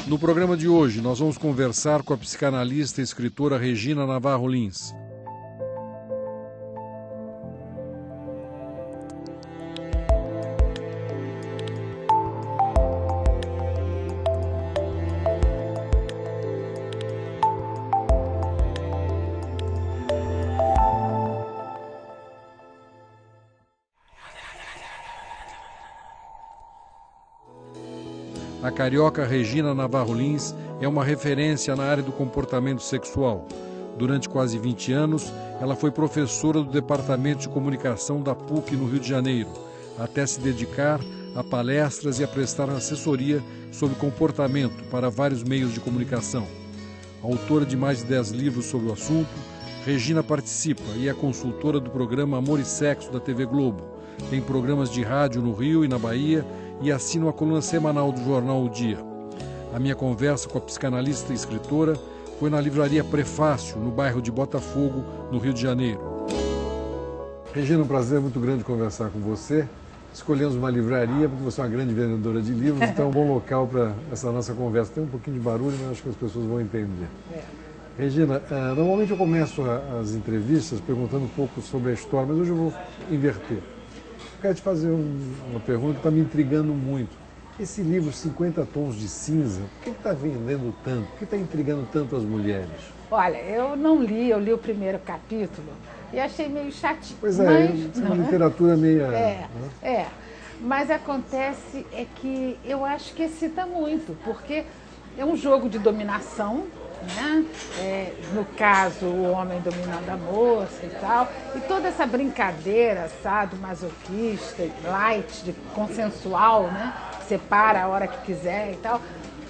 No programa de hoje, nós vamos conversar com a psicanalista e escritora Regina Navarro Lins. A carioca Regina Navarro Lins é uma referência na área do comportamento sexual. Durante quase 20 anos, ela foi professora do Departamento de Comunicação da PUC no Rio de Janeiro, até se dedicar a palestras e a prestar assessoria sobre comportamento para vários meios de comunicação. Autora de mais de 10 livros sobre o assunto, Regina participa e é consultora do programa Amor e Sexo da TV Globo. Tem programas de rádio no Rio e na Bahia e assina a coluna semanal do jornal O Dia. A minha conversa com a psicanalista e escritora foi na livraria Prefácio, no bairro de Botafogo, no Rio de Janeiro. Regina, um prazer muito grande conversar com você. Escolhemos uma livraria, porque você é uma grande vendedora de livros, então é um bom local para essa nossa conversa. Tem um pouquinho de barulho, mas acho que as pessoas vão entender. Regina, normalmente eu começo as entrevistas perguntando um pouco sobre a história, mas hoje eu vou inverter. Eu quero te fazer uma pergunta que está me intrigando muito. Esse livro, 50 Tons de Cinza, por que está vendendo tanto? Por que está intrigando tanto as mulheres? Olha, eu não li, eu li o primeiro capítulo e achei meio chatinho. Pois é, mas, uma literatura meio... Mas acontece é que eu acho que excita muito, porque é um jogo de dominação, né? No caso, o homem dominando a moça e tal, e toda essa brincadeira, sadomasoquista, light, de consensual, né? Separa a hora que quiser e tal,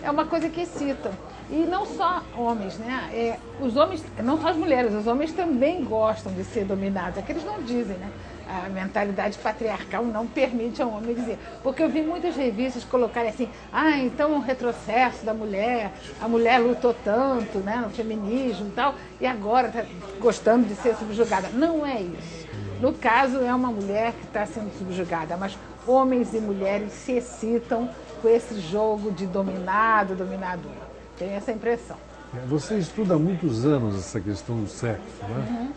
é uma coisa que excita. E não só homens, né? Os homens, não só as mulheres, os homens também gostam de ser dominados, é que eles não dizem, né? A mentalidade patriarcal não permite ao homem dizer. Porque eu vi muitas revistas colocarem assim, então um retrocesso da mulher, a mulher lutou tanto, né, no feminismo e tal, e agora está gostando de ser subjugada. Não é isso. No caso, é uma mulher que está sendo subjugada, mas homens e mulheres se excitam com esse jogo de dominado, dominador. Tenho essa impressão. Você estuda há muitos anos essa questão do sexo, né?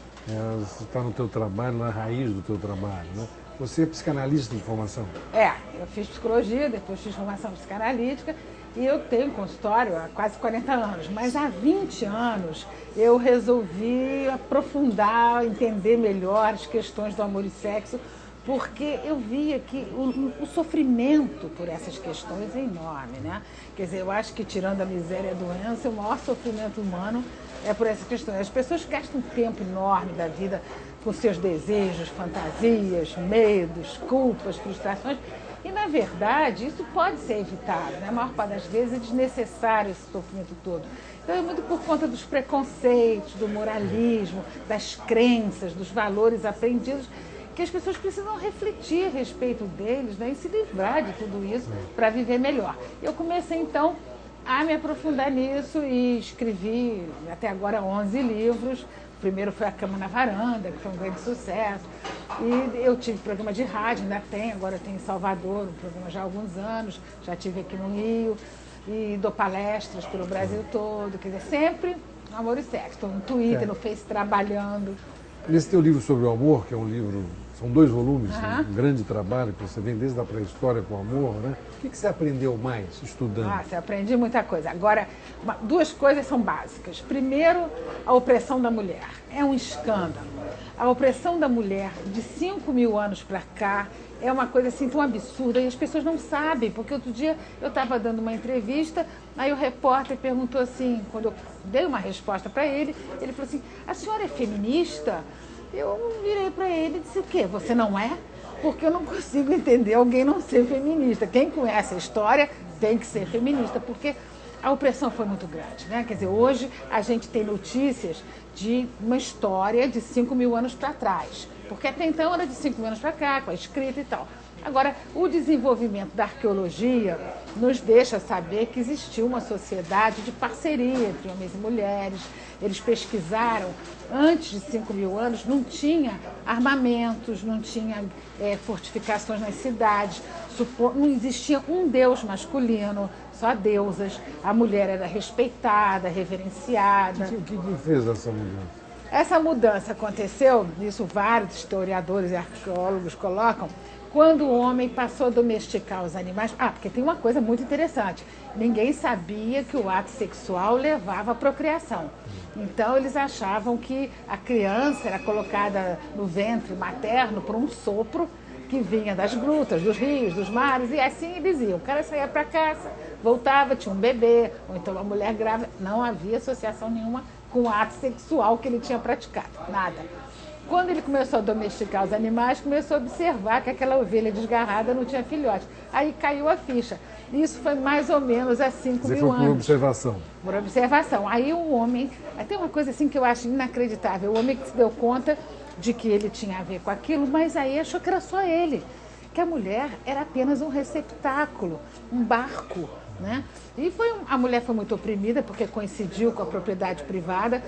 Você está no teu trabalho, na raiz do teu trabalho, né? Você é psicanalista de formação? Eu fiz psicologia, depois fiz formação psicanalítica e eu tenho consultório há quase 40 anos. Mas há 20 anos eu resolvi aprofundar, entender melhor as questões do amor e sexo, porque eu via que o sofrimento por essas questões é enorme, né? Quer dizer, eu acho que tirando a miséria e a doença, o maior sofrimento humano é por essas questões. As pessoas gastam um tempo enorme da vida com seus desejos, fantasias, medos, culpas, frustrações. E, na verdade, isso pode ser evitado, né? A maior parte das vezes é desnecessário esse sofrimento todo. Então, é muito por conta dos preconceitos, do moralismo, das crenças, dos valores aprendidos, que as pessoas precisam refletir a respeito deles, né? E se livrar de tudo isso para viver melhor. Eu comecei, então, a me aprofundar nisso e escrevi até agora 11 livros. O primeiro foi A Cama na Varanda, que foi um grande sucesso. E eu tive programa de rádio, ainda tem, agora tem em Salvador, um programa já há alguns anos, já tive aqui no Rio, e dou palestras pelo Brasil todo, quer dizer, sempre amor e sexo. Estou no Twitter, no Face, trabalhando. Nesse teu livro sobre o amor, que é um livro, são 2 volumes, um grande trabalho que você vem desde a pré-história com o amor, né? O que você aprendeu mais estudando? Você aprendi muita coisa. Agora, 2 coisas são básicas. Primeiro, a opressão da mulher. É um escândalo. A opressão da mulher de 5.000 anos para cá é uma coisa assim tão absurda e as pessoas não sabem, porque outro dia eu estava dando uma entrevista, aí o repórter perguntou assim, quando eu dei uma resposta para ele, ele falou assim, a senhora é feminista? Eu virei para ele e disse, o quê? Você não é? Porque eu não consigo entender alguém não ser feminista. Quem conhece a história tem que ser feminista, porque a opressão foi muito grande, né? Quer dizer, hoje a gente tem notícias de uma história de 5.000 anos para trás. porque até então era de 5 mil anos para cá, com a escrita e tal. Agora, o desenvolvimento da arqueologia nos deixa saber que existiu uma sociedade de parceria entre homens e mulheres. Eles pesquisaram, antes de 5 mil anos, não tinha armamentos, não tinha fortificações nas cidades, não existia um deus masculino, só deusas. A mulher era respeitada, reverenciada. O que fez essa mudança? Essa mudança aconteceu, isso vários historiadores e arqueólogos colocam, quando o homem passou a domesticar os animais. Porque tem uma coisa muito interessante. Ninguém sabia que o ato sexual levava à procriação. Então, eles achavam que a criança era colocada no ventre materno por um sopro que vinha das grutas, dos rios, dos mares, e assim eles iam. O cara saía para caça, voltava, tinha um bebê, ou então uma mulher grávida. Não havia associação nenhuma com o ato sexual que ele tinha praticado, nada. Quando ele começou a domesticar os animais, começou a observar que aquela ovelha desgarrada não tinha filhote. Aí caiu a ficha. Isso foi mais ou menos há 5 mil anos. Por observação. Por observação. Aí o homem... Aí tem uma coisa assim que eu acho inacreditável. O homem que se deu conta de que ele tinha a ver com aquilo, mas aí achou que era só ele. Que a mulher era apenas um receptáculo, um barco, né? E a mulher foi muito oprimida porque coincidiu com a propriedade privada,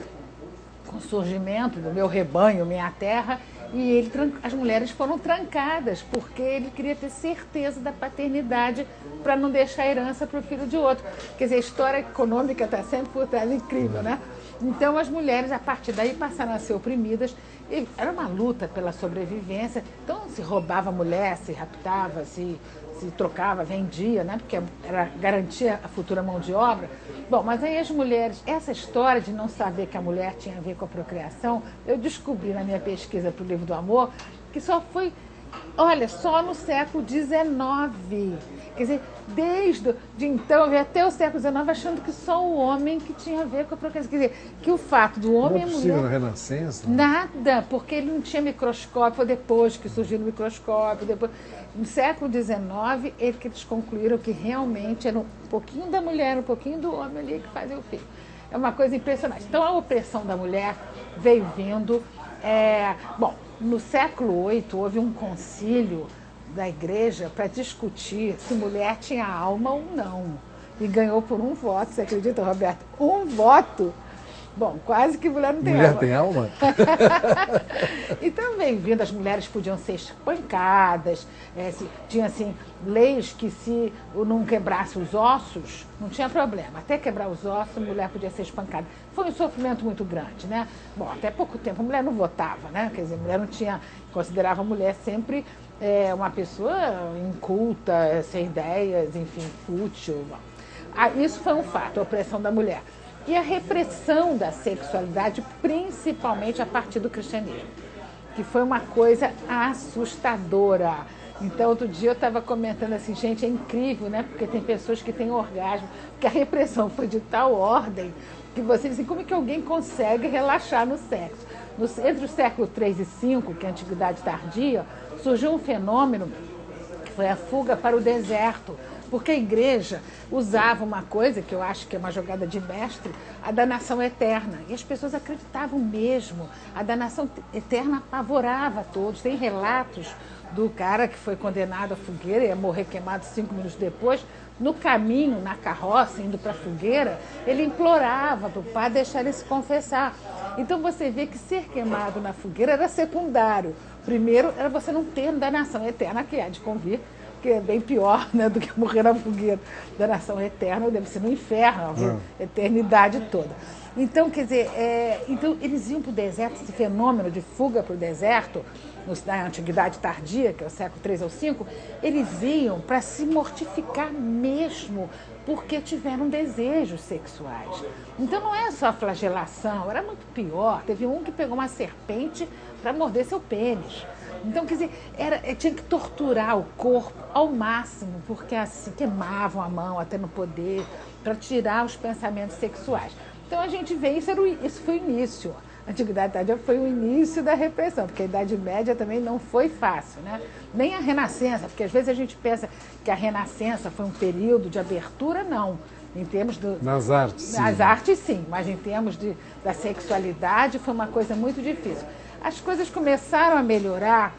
com o surgimento do meu rebanho, minha terra, e as mulheres foram trancadas, porque ele queria ter certeza da paternidade para não deixar a herança para o filho de outro. Quer dizer, a história econômica está sempre por trás, incrível, né? Então as mulheres, a partir daí, passaram a ser oprimidas. E era uma luta pela sobrevivência. Então se roubava a mulher, se raptava, se trocava, vendia, né? Porque era garantia a futura mão de obra. Bom, mas aí as mulheres, essa história de não saber que a mulher tinha a ver com a procriação, eu descobri na minha pesquisa para o Livro do Amor, que só foi, só no século XIX. Quer dizer, desde então, até o século XIX, achando que só o homem que tinha a ver com a procriação. Quer dizer, que o fato do homem e mulher... Não é possível na Renascença? Nada, porque ele não tinha microscópio, foi depois que surgiu o microscópio, depois... No século XIX, que eles concluíram que realmente era um pouquinho da mulher, um pouquinho do homem ali que fazia o filho. É uma coisa impressionante. Então, a opressão da mulher veio vindo... Bom, no século VIII, houve um concílio da igreja para discutir se mulher tinha alma ou não. E ganhou por um voto, você acredita, Roberto? Um voto! Bom, quase que mulher não tem alma. Mulher tem alma? E também, vindo, as mulheres podiam ser espancadas, tinha assim, leis que se não quebrasse os ossos, não tinha problema. Até quebrar os ossos, a mulher podia ser espancada. Foi um sofrimento muito grande, né? Bom, até pouco tempo a mulher não votava, né? Quer dizer, a mulher não tinha, considerava a mulher sempre uma pessoa inculta, sem ideias, enfim, fútil. Isso foi um fato, a opressão da mulher. E a repressão da sexualidade, principalmente a partir do cristianismo, que foi uma coisa assustadora. Então, outro dia eu estava comentando assim, gente, é incrível, né? Porque tem pessoas que têm orgasmo, porque a repressão foi de tal ordem que você diz assim, como é que alguém consegue relaxar no sexo? Entre os séculos 3 e 5, que é a Antiguidade Tardia, surgiu um fenômeno que foi a fuga para o deserto, porque a igreja usava uma coisa, que eu acho que é uma jogada de mestre, a danação eterna. E as pessoas acreditavam mesmo. A danação eterna apavorava a todos. Tem relatos do cara que foi condenado à fogueira e ia morrer queimado 5 minutos depois. No caminho, na carroça, indo para a fogueira, ele implorava para o padre deixar ele se confessar. Então você vê que ser queimado na fogueira era secundário. Primeiro era você não ter danação eterna, que há de convir, que é bem pior, né, do que morrer na fogueira. Danação eterna deve ser no inferno, a eternidade toda. Então, quer dizer, então eles iam para o deserto, esse fenômeno de fuga para o deserto, na Antiguidade Tardia, que é o século 3 ou 5, eles iam para se mortificar mesmo, porque tiveram desejos sexuais. Então não é só flagelação, era muito pior. Teve um que pegou uma serpente para morder seu pênis. Então, quer dizer, tinha que torturar o corpo ao máximo, porque assim queimavam a mão até não poder, para tirar os pensamentos sexuais. Então a gente vê, isso foi o início. A Antiguidade Tardia foi o início da repressão, porque a Idade Média também não foi fácil, né? Nem a Renascença, porque às vezes a gente pensa que a Renascença foi um período de abertura, não. Em termos nas artes, sim. Nas artes, sim, mas em termos da sexualidade foi uma coisa muito difícil. As coisas começaram a melhorar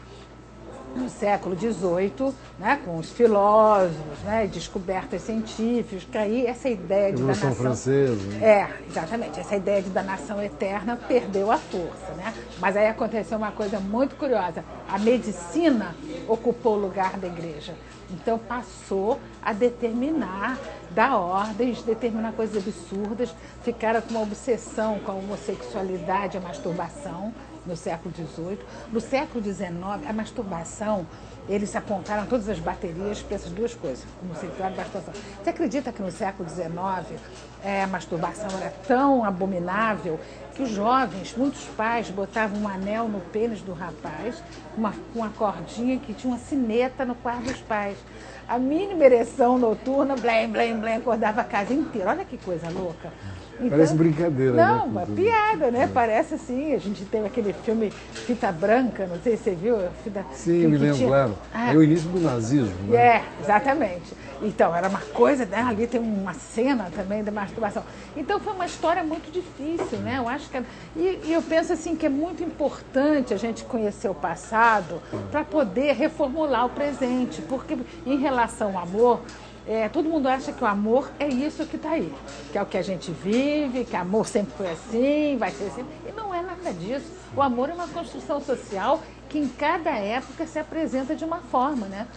no século XVIII, né, com os filósofos, né, descobertas científicas, que aí essa ideia de Revolução da nação... Francesa. Né? Exatamente. Essa ideia de da nação eterna perdeu a força, né? Mas aí aconteceu uma coisa muito curiosa. A medicina ocupou o lugar da igreja. Então passou a determinar, dar ordens, determinar coisas absurdas, ficaram com uma obsessão com a homossexualidade e a masturbação, no século XVIII. No século XIX, a masturbação, eles apontaram todas as baterias para essas duas coisas, homossexualidade e masturbação. Você acredita que no século XIX a masturbação era tão abominável que os jovens, muitos pais, botavam um anel no pênis do rapaz, uma cordinha que tinha uma sineta no quarto dos pais. A mínima ereção noturna, blém, blém, blém, acordava a casa inteira. Olha que coisa louca. Então, parece brincadeira. Não, né? uma piada, né? Parece assim. A gente teve aquele filme Fita Branca, não sei se você viu. Sim, me lembro, claro. É o início do nazismo. Né? Exatamente. Então, era uma coisa, né? Ali tem uma cena também da masturbação. Então, foi uma história muito difícil, né? Eu acho que... E eu penso assim que é muito importante a gente conhecer o passado para poder reformular o presente. Porque, em relação ao amor... todo mundo acha que o amor é isso que está aí, que é o que a gente vive, que amor sempre foi assim, vai ser assim, e não é nada disso. O amor é uma construção social que em cada época se apresenta de uma forma, né?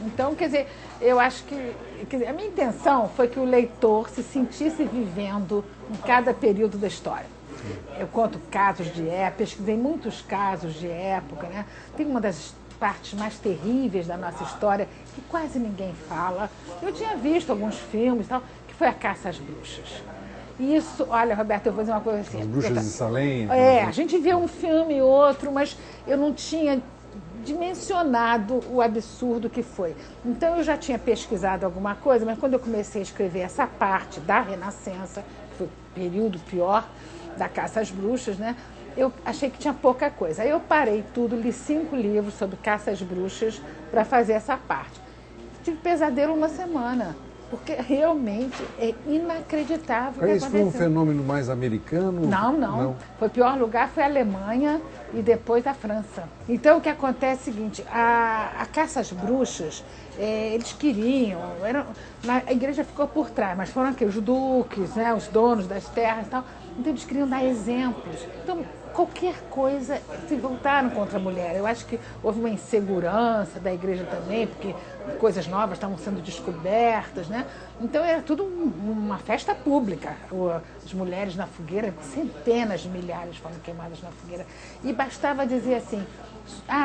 Então, quer dizer, eu acho que a minha intenção foi que o leitor se sentisse vivendo em cada período da história. Eu conto casos de época, pesquisei muitos casos de época, né? Tem uma das partes mais terríveis da nossa história que quase ninguém fala. Eu tinha visto alguns filmes, tal, que foi a Caça às Bruxas. Isso, olha, Roberto, eu vou dizer uma coisa assim. As Bruxas de Salem. A gente vê um filme e outro, mas eu não tinha dimensionado o absurdo que foi. Então eu já tinha pesquisado alguma coisa, mas quando eu comecei a escrever essa parte da Renascença, que foi o período pior da Caça às Bruxas, né? Eu achei que tinha pouca coisa. Aí eu parei tudo, li 5 livros sobre caça às bruxas para fazer essa parte. Tive pesadelo uma semana, porque realmente é inacreditável. Isso foi um fenômeno mais americano? Não. Foi o pior lugar, foi a Alemanha e depois a França. Então o que acontece é o seguinte, a caça às bruxas, eles queriam, a igreja ficou por trás, mas foram aqui os duques, né, os donos das terras e tal, então eles queriam dar exemplos. Então, qualquer coisa, se voltaram contra a mulher. Eu acho que houve uma insegurança da igreja também, porque coisas novas estavam sendo descobertas, né? Então era tudo uma festa pública. As mulheres na fogueira, centenas de milhares foram queimadas na fogueira. E bastava dizer assim,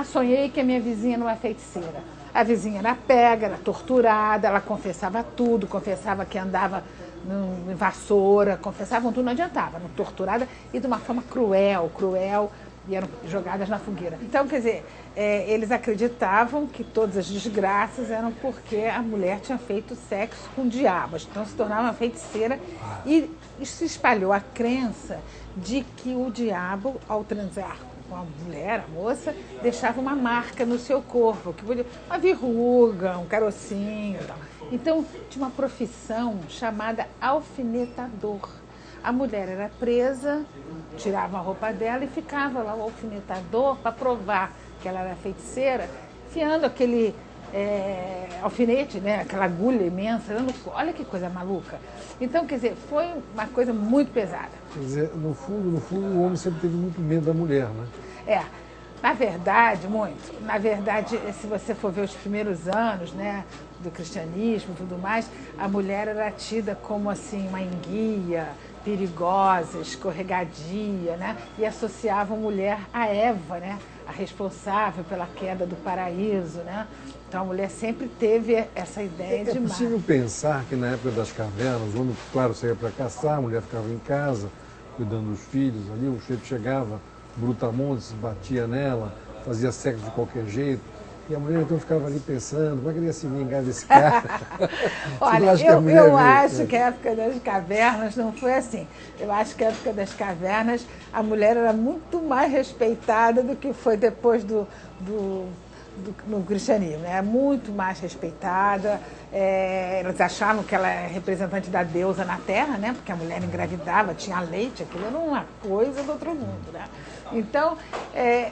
sonhei que a minha vizinha era uma feiticeira. A vizinha era pega, era torturada, ela confessava tudo, confessava que andava em vassoura, confessavam tudo, não adiantava, eram torturada e de uma forma cruel, e eram jogadas na fogueira. Então, quer dizer, eles acreditavam que todas as desgraças eram porque a mulher tinha feito sexo com diabos, então se tornava uma feiticeira e se espalhou a crença de que o diabo, ao transar com a mulher, a moça, deixava uma marca no seu corpo, que podia, uma verruga, um carocinho e tal. Então, tinha uma profissão chamada alfinetador. A mulher era presa, tirava a roupa dela e ficava lá o alfinetador para provar que ela era feiticeira, enfiando aquele alfinete, né, aquela agulha imensa. Olha que coisa maluca. Então, quer dizer, foi uma coisa muito pesada. Quer dizer, no fundo, o homem sempre teve muito medo da mulher, né? Na verdade, muito. Na verdade, se você for ver os primeiros anos, né, do cristianismo e tudo mais, a mulher era tida como assim uma enguia, perigosa, escorregadia, né? E associavam mulher a Eva, né? A responsável pela queda do paraíso, né? Então a mulher sempre teve essa ideia de má. É possível pensar que na época das cavernas, o homem, claro, saía para caçar, a mulher ficava em casa, cuidando dos filhos ali, o chefe chegava, brutamontes, batia nela, fazia sexo de qualquer jeito. E a mulher então ficava ali pensando, como é que ele ia se vingar desse cara? Olha, eu acho que a época das cavernas não foi assim. Eu acho que a época das cavernas a mulher era muito mais respeitada do que foi depois no cristianismo, né? É muito mais respeitada. Eles achavam que ela é representante da deusa na terra, né? Porque a mulher engravidava, tinha leite, aquilo era uma coisa do outro mundo, né? Então,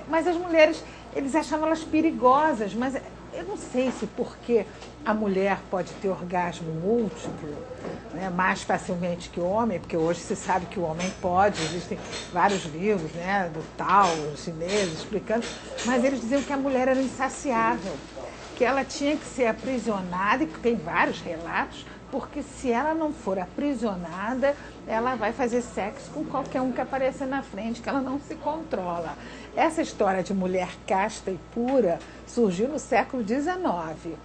mas as mulheres, eles achavam elas perigosas, mas eu não sei se porque a mulher pode ter orgasmo múltiplo, né, mais facilmente que o homem, porque hoje se sabe que o homem pode, existem vários livros, né, do Tao, chinês, explicando, mas eles diziam que a mulher era insaciável, que ela tinha que ser aprisionada, e tem vários relatos, porque se ela não for aprisionada, ela vai fazer sexo com qualquer um que aparecer na frente, que ela não se controla. Essa história de mulher casta e pura surgiu no século XIX,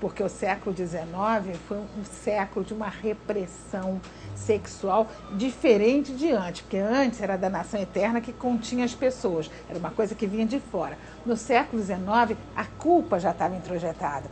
porque o século XIX foi um século de uma repressão sexual diferente de antes, porque antes era da nação eterna que continha as pessoas, era uma coisa que vinha de fora. No século XIX, a culpa já estava introjetada.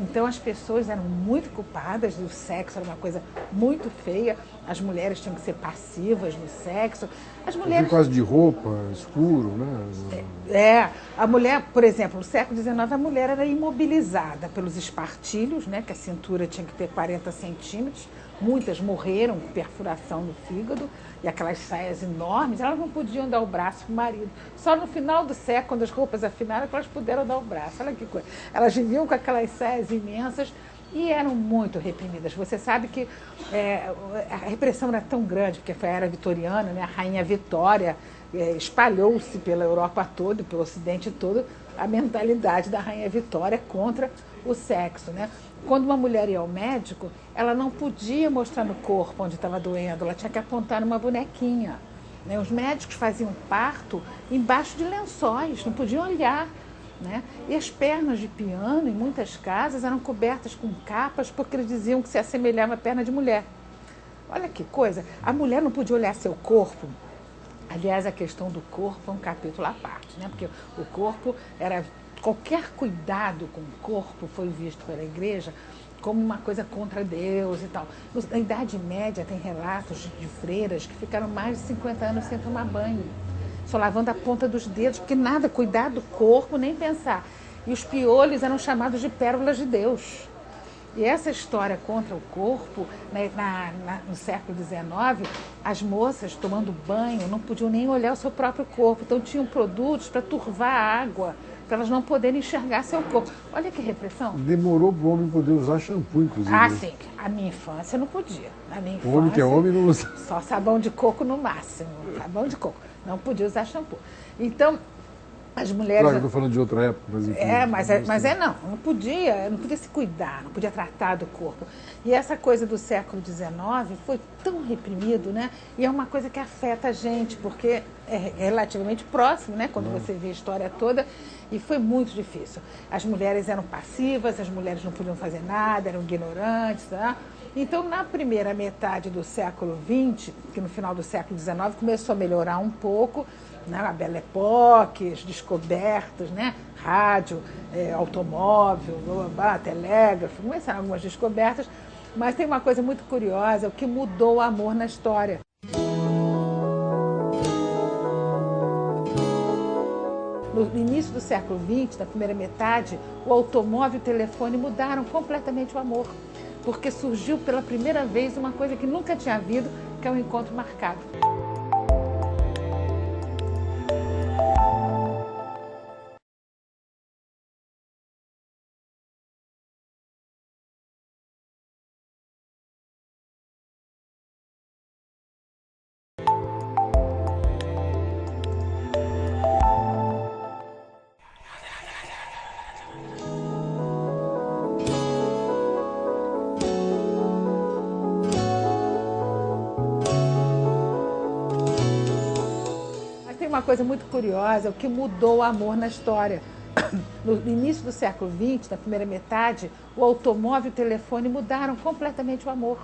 Então as pessoas eram muito culpadas, o sexo era uma coisa muito feia, as mulheres tinham que ser passivas no sexo. As mulheres... Por causa de roupa, escuro, né? A mulher, por exemplo, no século XIX, a mulher era imobilizada pelos espartilhos, né, que a cintura tinha que ter 40 centímetros, muitas morreram com perfuração no fígado, e aquelas saias enormes, elas não podiam dar o braço para o marido. Só no final do século, quando as roupas afinaram, que elas puderam dar o braço. Olha que coisa. Elas viviam com aquelas saias imensas e eram muito reprimidas. Você sabe que a repressão era tão grande, porque foi a era vitoriana, né? A rainha Vitória espalhou-se pela Europa toda, pelo Ocidente todo, a mentalidade da rainha Vitória contra o sexo, né? Quando uma mulher ia ao médico, ela não podia mostrar no corpo onde estava doendo, ela tinha que apontar numa bonequinha, né? Os médicos faziam parto embaixo de lençóis, não podiam olhar, né? E as pernas de piano, em muitas casas, eram cobertas com capas porque eles diziam que se assemelhava à perna de mulher. Olha que coisa, a mulher não podia olhar seu corpo. Aliás, a questão do corpo é um capítulo à parte, né? Porque o corpo era... Qualquer cuidado com o corpo foi visto pela igreja como uma coisa contra Deus e tal. Na Idade Média tem relatos de freiras que ficaram mais de 50 anos sem tomar banho, só lavando a ponta dos dedos, porque nada, cuidar do corpo, nem pensar. E os piolhos eram chamados de pérolas de Deus. E essa história contra o corpo, né, no século XIX, as moças tomando banho não podiam nem olhar o seu próprio corpo, então tinham produtos para turvar a água, para elas não poderem enxergar seu corpo. Olha que repressão. Demorou para o homem poder usar shampoo, inclusive. Ah, sim. A minha infância não podia. Na minha infância, o homem que é homem não usa. Só sabão de coco no máximo. Sabão de coco. Não podia usar shampoo. Então, as mulheres... Claro, eu estou falando de outra época, mas enfim. Não podia se cuidar, não podia tratar do corpo. E essa coisa do século XIX foi tão reprimido, né? E é uma coisa que afeta a gente, porque é relativamente próximo, né? Quando você vê a história toda, e foi muito difícil. As mulheres eram passivas, as mulheres não podiam fazer nada, eram ignorantes, né? Então, na primeira metade do século XX, que no final do século XIX começou a melhorar um pouco, né? A Belle Époque, as descobertas, né? Rádio, automóvel, telégrafo, começaram algumas descobertas, mas tem uma coisa muito curiosa, o que mudou o amor na história. No início do século XX, na primeira metade, o automóvel e o telefone mudaram completamente o amor, porque surgiu pela primeira vez uma coisa que nunca tinha havido, que é um encontro marcado. Uma coisa muito curiosa, o que mudou o amor na história. No início do século XX, na primeira metade, o automóvel e o telefone mudaram completamente o amor,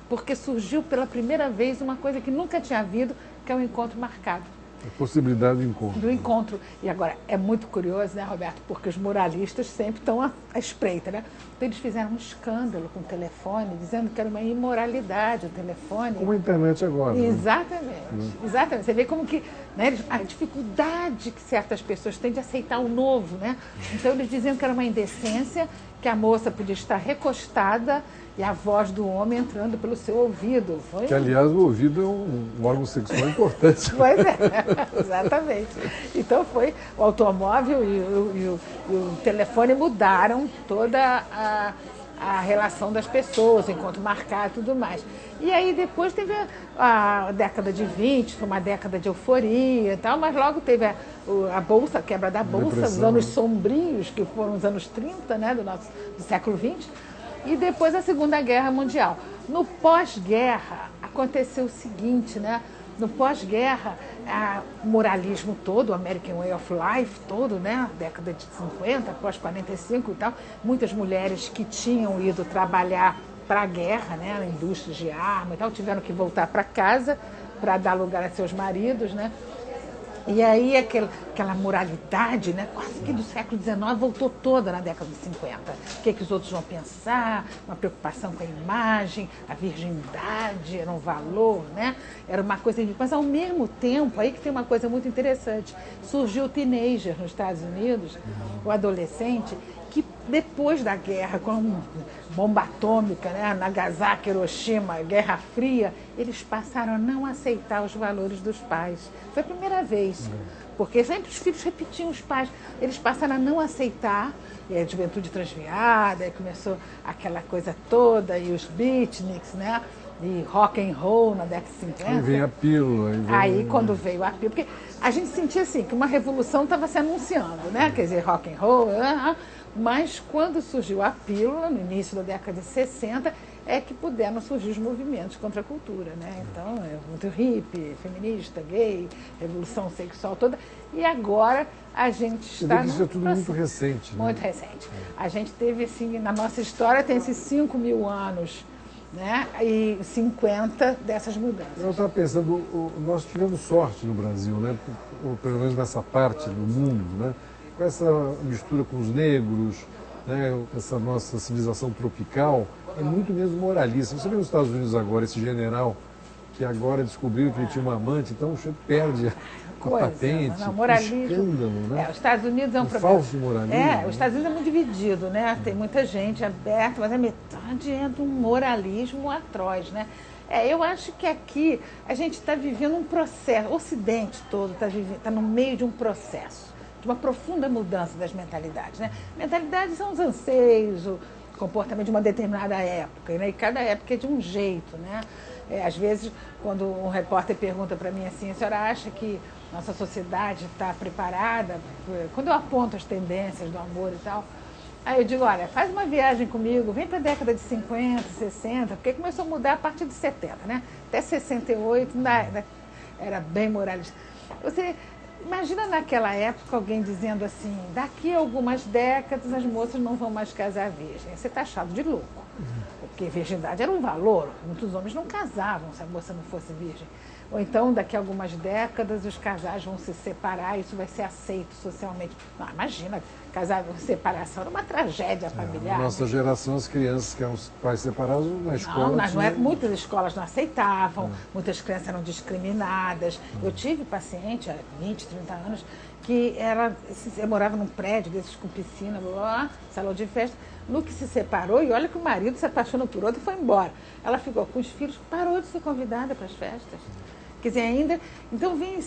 porque surgiu pela primeira vez uma coisa que nunca tinha havido, que é um encontro marcado. A possibilidade do encontro. Do encontro. E agora, é muito curioso, né, Roberto? Porque os moralistas sempre estão à espreita, né? Então, eles fizeram um escândalo com o telefone, dizendo que era uma imoralidade o telefone. Como a internet agora. Exatamente. Né? Exatamente. Você vê como que né? A dificuldade que certas pessoas têm de aceitar o novo, né? Então eles diziam que era uma indecência, que a moça podia estar recostada e a voz do homem entrando pelo seu ouvido. Que, aliás, o ouvido é um órgão sexual importante. Pois é, exatamente. Então foi o automóvel e o telefone mudaram toda a relação das pessoas, encontro marcado e tudo mais. E aí depois teve a década de 20, foi uma década de euforia e tal, mas logo teve a bolsa, a quebra da bolsa, os anos sombrios, que foram os anos 30, né, do século XX, e depois a Segunda Guerra Mundial. No pós-guerra aconteceu o seguinte, né? No pós-guerra, o moralismo todo, o American Way of Life todo, né? Década de 50, pós-45 e tal, muitas mulheres que tinham ido trabalhar para a guerra, né? Na indústria de arma e tal, tiveram que voltar para casa para dar lugar a seus maridos, né? E aí aquela moralidade, né, quase que do século XIX, voltou toda na década de 50. O que os outros vão pensar, uma preocupação com a imagem, a virgindade era um valor, né? Era uma coisa... Mas ao mesmo tempo, aí que tem uma coisa muito interessante, surgiu o teenager nos Estados Unidos, o adolescente, que depois da guerra, com bomba atômica, né, Nagasaki, Hiroshima, Guerra Fria, eles passaram a não aceitar os valores dos pais. Foi a primeira vez, porque sempre os filhos repetiam os pais. Eles passaram a não aceitar, e a juventude transviada, e começou aquela coisa toda, e os beatniks, né? E rock and roll na década de 50. Aí vem a pílula. Aí quando veio a pílula, porque a gente sentia assim, que uma revolução estava se anunciando, né? Quer dizer, rock and roll, mas quando surgiu a pílula, no início da década de 60, é que puderam surgir os movimentos contra a cultura, né? Então, muito hippie, feminista, gay, revolução sexual toda. E agora a gente está... Isso é tudo muito recente, né? Muito recente. A gente teve, assim, na nossa história, tem esses 5.000 anos, né? E 50 dessas mudanças. Eu estava pensando, nós tivemos sorte no Brasil, né? Ou pelo menos nessa parte do mundo, né? Com essa mistura com os negros, né? Essa nossa civilização tropical, é muito mesmo moralista. Você vê nos Estados Unidos agora, esse general que agora descobriu que ele tinha uma amante, então você perde a patente, moralismo. Escândalo, né? Os Estados Unidos é um problema. Falso moralismo. Os Estados Unidos é muito dividido, né? Tem muita gente aberta, mas a metade é de um moralismo atroz, né? Eu acho que aqui a gente está vivendo um processo, o Ocidente todo está no meio de um processo, de uma profunda mudança das mentalidades, né? Mentalidades são os anseios, o comportamento de uma determinada época, né? E cada época é de um jeito, né? Às vezes, quando um repórter pergunta para mim assim, a senhora acha que nossa sociedade está preparada? Quando eu aponto as tendências do amor e tal, aí eu digo, olha, faz uma viagem comigo, vem para a década de 50, 60, porque começou a mudar a partir de 70, né? Até 68, era bem moralista. Você imagina naquela época alguém dizendo assim, daqui a algumas décadas as moças não vão mais casar virgem. Você está achado de louco, porque virgindade era um valor, muitos homens não casavam se a moça não fosse virgem. Ou então, daqui a algumas décadas, os casais vão se separar, isso vai ser aceito socialmente. Não, imagina, separação era uma tragédia familiar. Na nossa geração, as crianças que eram pais separados na escola... Muitas escolas não aceitavam, muitas crianças eram discriminadas. Eu tive paciente há 20, 30 anos que eu morava num prédio desses com piscina, salão de festa, no que se separou, e olha que o marido se apaixonou por outro e foi embora. Ela ficou com os filhos, parou de ser convidada para as festas. Quer dizer, ainda... Então, vem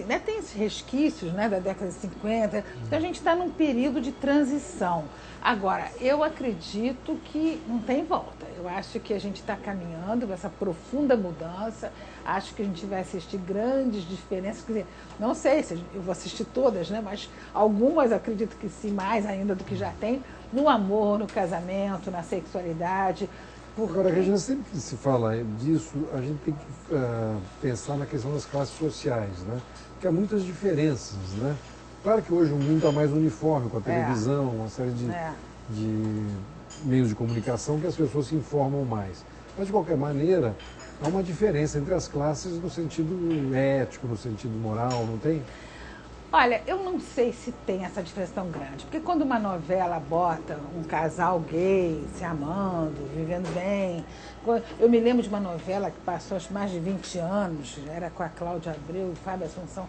né, tem esses resquícios, né, da década de 50. Então, a gente está num período de transição. Agora, eu acredito que não tem volta. Eu acho que a gente está caminhando para essa profunda mudança. Acho que a gente vai assistir grandes diferenças. Quer dizer, não sei se eu vou assistir todas, né, mas algumas acredito que sim, mais ainda do que já tem, no amor, no casamento, na sexualidade. Agora, Regina, sempre que se fala disso, a gente tem que pensar na questão das classes sociais, né? Porque há muitas diferenças, né? Claro que hoje o mundo está mais uniforme, com a televisão, uma série de meios de comunicação que as pessoas se informam mais. Mas, de qualquer maneira, há uma diferença entre as classes no sentido ético, no sentido moral, não tem? Olha, eu não sei se tem essa diferença tão grande, porque quando uma novela bota um casal gay se amando, vivendo bem... Eu me lembro de uma novela que passou acho, mais de 20 anos, era com a Cláudia Abreu e Fábio Assunção,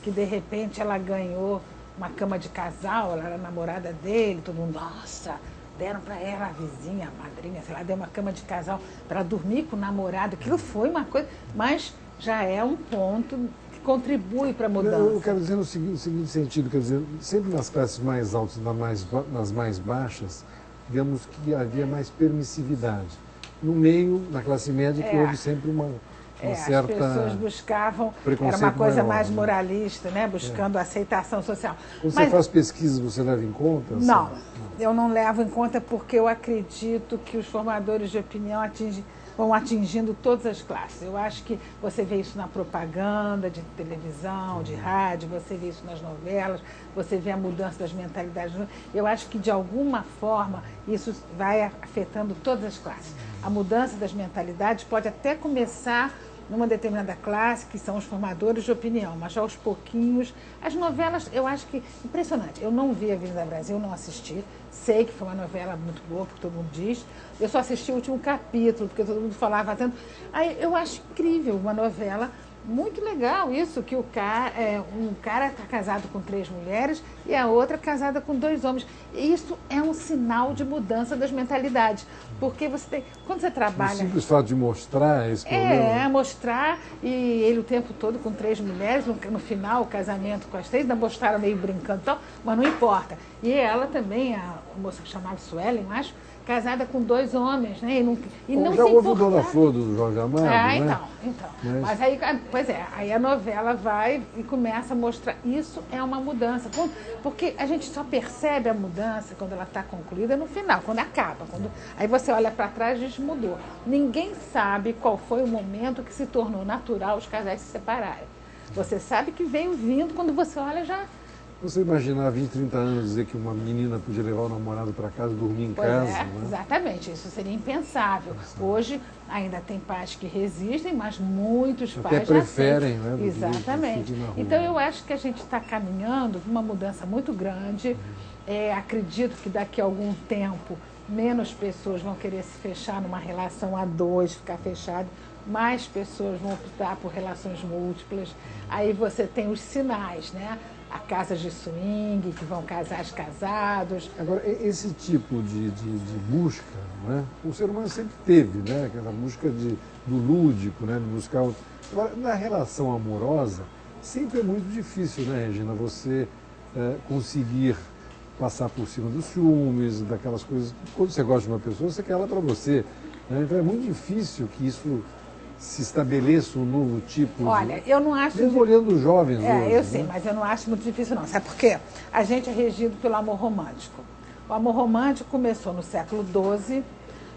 que de repente ela ganhou uma cama de casal, ela era namorada dele, todo mundo, nossa, deram para ela a vizinha, a madrinha, sei lá, deu uma cama de casal para dormir com o namorado. Aquilo foi uma coisa, mas já é um ponto que contribui para a mudança. Eu quero dizer no seguinte sentido, quer dizer, sempre nas classes mais altas e nas mais baixas, digamos que havia mais permissividade. No meio, na classe média, que houve sempre uma certa... As pessoas buscavam, era uma coisa maior, mais né? moralista, né? Buscando a aceitação social. Quando você faz pesquisas, você leva em conta? Não, eu não levo em conta porque eu acredito que os formadores de opinião vão atingindo todas as classes. Eu acho que você vê isso na propaganda de televisão, de rádio, você vê isso nas novelas, você vê a mudança das mentalidades. Eu acho que, de alguma forma, isso vai afetando todas as classes. A mudança das mentalidades pode até começar numa determinada classe, que são os formadores de opinião, mas aos pouquinhos... As novelas, eu acho que... Impressionante. Eu não vi Avenida Brasil, não assisti. Sei que foi uma novela muito boa, porque todo mundo diz. Eu só assisti o último capítulo, porque todo mundo falava tanto. Aí eu acho incrível uma novela, muito legal isso, que um cara está casado com 3 mulheres e a outra casada com 2 homens. E isso é um sinal de mudança das mentalidades. Porque você tem... Quando você trabalha... O simples fato de mostrar esse problema. Mostrar, e ele o tempo todo com 3 mulheres, no final o casamento com as 3, ainda mostraram meio brincando e tal, mas não importa. E ela também, a moça que chamava Suelen, acho, casada com 2 homens, né? E não já se houve o importar. Dona Flor do Jorge Amado, né? Então. Mas aí, pois é, aí a novela vai e começa a mostrar. Isso é uma mudança. Porque a gente só percebe a mudança quando ela está concluída no final, quando acaba. Aí você olha para trás e diz, mudou. Ninguém sabe qual foi o momento que se tornou natural os casais se separarem. Você sabe que veio vindo, quando você olha já... Você imaginar 20, 30 anos dizer que uma menina podia levar o namorado para casa e dormir em casa? Né? Exatamente, isso seria impensável. Hoje ainda tem pais que resistem, mas muitos pais até preferem, né? Exatamente. Então eu acho que a gente está caminhando para uma mudança muito grande. Acredito que daqui a algum tempo menos pessoas vão querer se fechar numa relação a 2, ficar fechado. Mais pessoas vão optar por relações múltiplas. Aí você tem os sinais, né? A casas de swing, que vão casais casados. Agora, esse tipo de busca, né? O ser humano sempre teve, né? Aquela busca do lúdico, né? Do musical. Agora, na relação amorosa, sempre é muito difícil, né, Regina? Você conseguir passar por cima dos ciúmes, daquelas coisas. Quando você gosta de uma pessoa, você quer ela para você. Né? Então é muito difícil que isso se estabeleça um novo tipo. Olha, eu não acho... Mesmo olhando os jovens hoje, eu sei, né? mas eu não acho muito difícil não. Sabe por quê? A gente é regido pelo amor romântico. O amor romântico começou no século XII,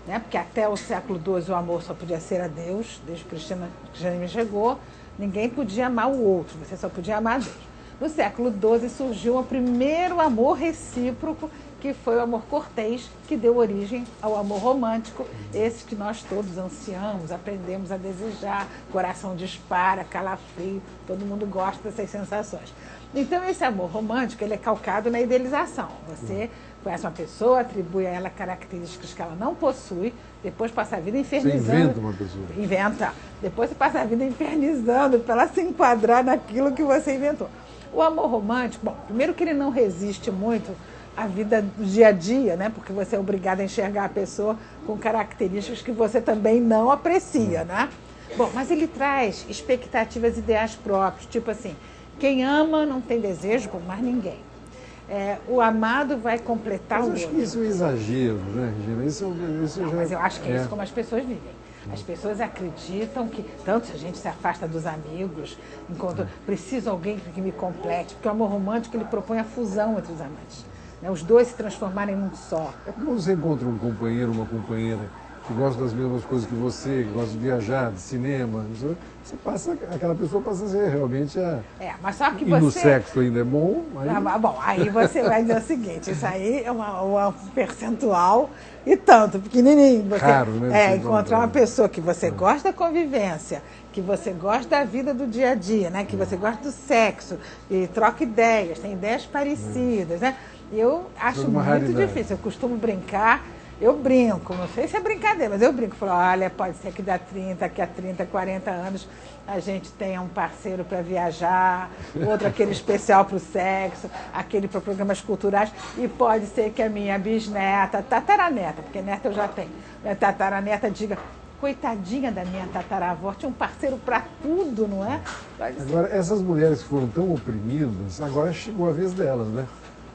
né? Porque até o século XII o amor só podia ser a Deus. Desde que Cristianismo chegou, ninguém podia amar o outro, você só podia amar a Deus. No século XII surgiu o primeiro amor recíproco, que foi o amor cortês, que deu origem ao amor romântico, esse que nós todos ansiamos, aprendemos a desejar, coração dispara, calafrio, todo mundo gosta dessas sensações. Então esse amor romântico, ele é calcado na idealização. Você conhece uma pessoa, atribui a ela características que ela não possui, depois passa a vida infernizando. Você inventa uma pessoa. Inventa. Depois você passa a vida infernizando para ela se enquadrar naquilo que você inventou. O amor romântico, bom, primeiro que ele não resiste muito à vida do dia a dia, né? Porque você é obrigado a enxergar a pessoa com características que você também não aprecia, né? Bom, mas ele traz expectativas e ideais próprios, tipo assim, quem ama não tem desejo por mais ninguém. O amado vai completar o outro. Mas acho que isso é um exagero, né, Regina? Isso mas eu acho que é isso como as pessoas vivem. As pessoas acreditam que, tanto se a gente se afasta dos amigos, enquanto preciso alguém que me complete, porque o amor romântico ele propõe a fusão entre os amantes, né? Os dois se transformarem num só. É como você encontra um companheiro, uma companheira que gosta das mesmas coisas que você, que gosta de viajar, de cinema, aquela pessoa passa a ser realmente a... mas só que e no sexo ainda é bom... Aí... bom, aí você vai dizer o seguinte, isso aí é um percentual e tanto, pequenininho. Você, raro, né? Encontrar uma pessoa que você gosta da convivência, que você gosta da vida do dia a dia, né? Que você gosta do sexo, e troca ideias, tem ideias parecidas, né? Eu acho muito difícil, eu costumo brincar. Eu brinco, não sei se é brincadeira, mas eu brinco. Falo, olha, pode ser que daqui a 30, 40 anos a gente tenha um parceiro para viajar, outro aquele especial para o sexo, aquele para programas culturais, e pode ser que a minha bisneta, tataraneta, porque neta eu já tenho, minha tataraneta diga, coitadinha da minha tataravó, tinha um parceiro para tudo, não é? Agora, essas mulheres que foram tão oprimidas, agora chegou a vez delas, né?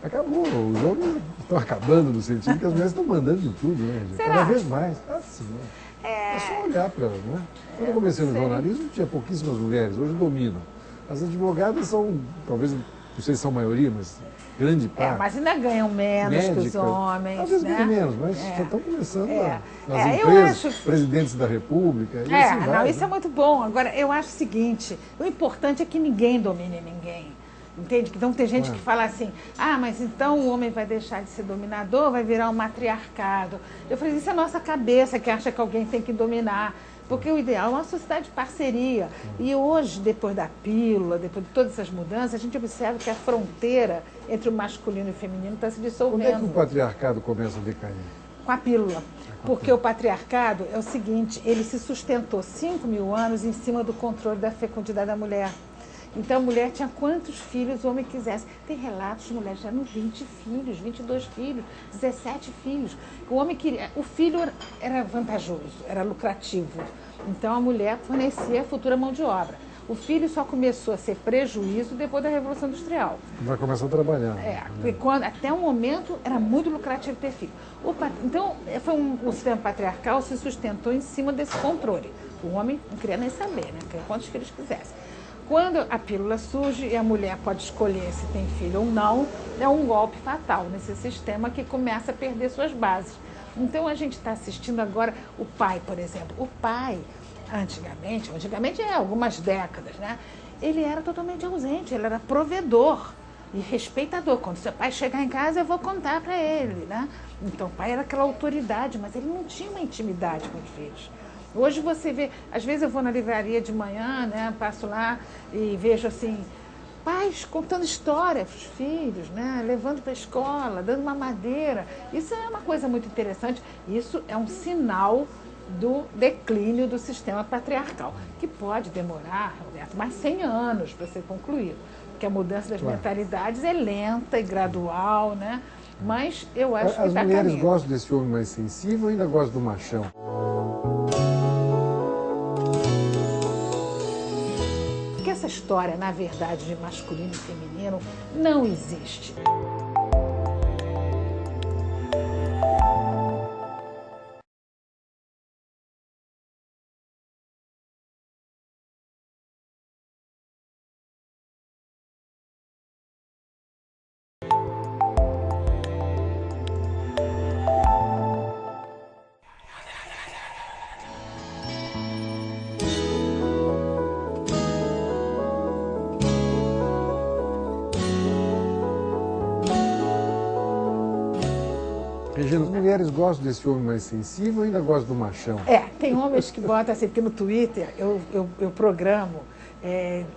Acabou, os homens estão acabando no sentido que as mulheres estão mandando de tudo, né? Cada vez mais. Assim, né? É só olhar para elas, né? Quando eu comecei no jornalismo, tinha pouquíssimas mulheres, hoje dominam. As advogadas são, talvez, não sei se são maioria, mas grande parte. Mas ainda ganham menos que os homens. Às vezes ganham menos, mas já estão começando nas empresas, presidentes da República. E assim vai, isso é muito bom. Agora, eu acho o seguinte, o importante é que ninguém domine ninguém. Entende? Então tem gente que fala assim, mas então o homem vai deixar de ser dominador, vai virar um matriarcado. Eu falei, isso é a nossa cabeça que acha que alguém tem que dominar. Porque o ideal é uma sociedade de parceria. E hoje, depois da pílula, depois de todas essas mudanças, a gente observa que a fronteira entre o masculino e o feminino está se dissolvendo. Quando é que o patriarcado começa a decair? Com a pílula. Porque o patriarcado é o seguinte, ele se sustentou 5.000 anos em cima do controle da fecundidade da mulher. Então a mulher tinha quantos filhos o homem quisesse. Tem relatos de mulheres que tinham 20 filhos, 22 filhos, 17 filhos. O homem queria. O filho era vantajoso, era lucrativo. Então a mulher fornecia a futura mão de obra. O filho só começou a ser prejuízo depois da Revolução Industrial. Vai começar a trabalhar. Até o momento era muito lucrativo ter filho. Então o sistema patriarcal se sustentou em cima desse controle. O homem não queria nem saber, né? Queria quantos filhos quisesse. Quando a pílula surge e a mulher pode escolher se tem filho ou não, é um golpe fatal nesse sistema que começa a perder suas bases. Então a gente está assistindo agora o pai, por exemplo. O pai, antigamente algumas décadas, né? Ele era totalmente ausente, ele era provedor e respeitador. Quando seu pai chegar em casa, eu vou contar para ele, né? Então o pai era aquela autoridade, mas ele não tinha uma intimidade com os filhos. Hoje você vê, às vezes eu vou na livraria de manhã, né, passo lá e vejo assim, pais contando história para os filhos, né, levando para a escola, dando mamadeira. Isso é uma coisa muito interessante. Isso é um sinal do declínio do sistema patriarcal, que pode demorar, Roberto, mais 100 anos para ser concluído, porque a mudança das mentalidades é lenta e gradual, né? Mas eu acho que as mulheres gostam desse homem mais sensível ou ainda gostam do machão? Essa história, na verdade, de masculino e feminino não existe. Regina, as mulheres gostam desse homem mais sensível ou ainda gostam do machão? Tem homens que botam assim, porque no Twitter eu programo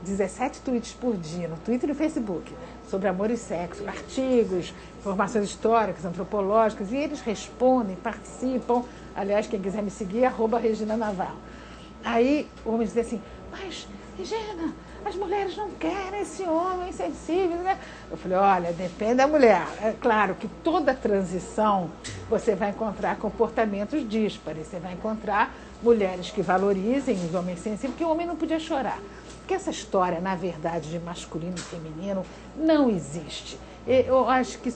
17 tweets por dia, no Twitter e no Facebook, sobre amor e sexo, artigos, informações históricas, antropológicas, e eles respondem, participam. Aliás, quem quiser me seguir, @Regina Navarro. Aí o homem diz assim, mas, Regina, as mulheres não querem esse homem sensível, né? Eu falei, olha, depende da mulher. É claro que toda transição você vai encontrar comportamentos díspares, você vai encontrar mulheres que valorizem os homens sensíveis, porque o homem não podia chorar. Porque essa história, na verdade, de masculino e feminino não existe. Eu acho que,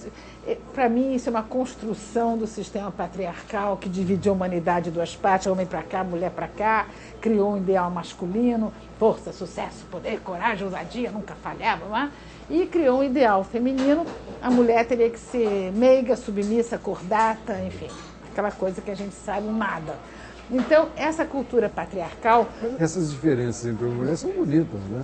para mim, isso é uma construção do sistema patriarcal que dividiu a humanidade em duas partes, homem para cá, mulher para cá, criou um ideal masculino, força, sucesso, poder, coragem, ousadia, nunca falhava, não é? E criou um ideal feminino, a mulher teria que ser meiga, submissa, cordata, enfim, aquela coisa que a gente sabe nada. Então, essa cultura patriarcal... Essas diferenças entre homem e mulher são bonitas, né?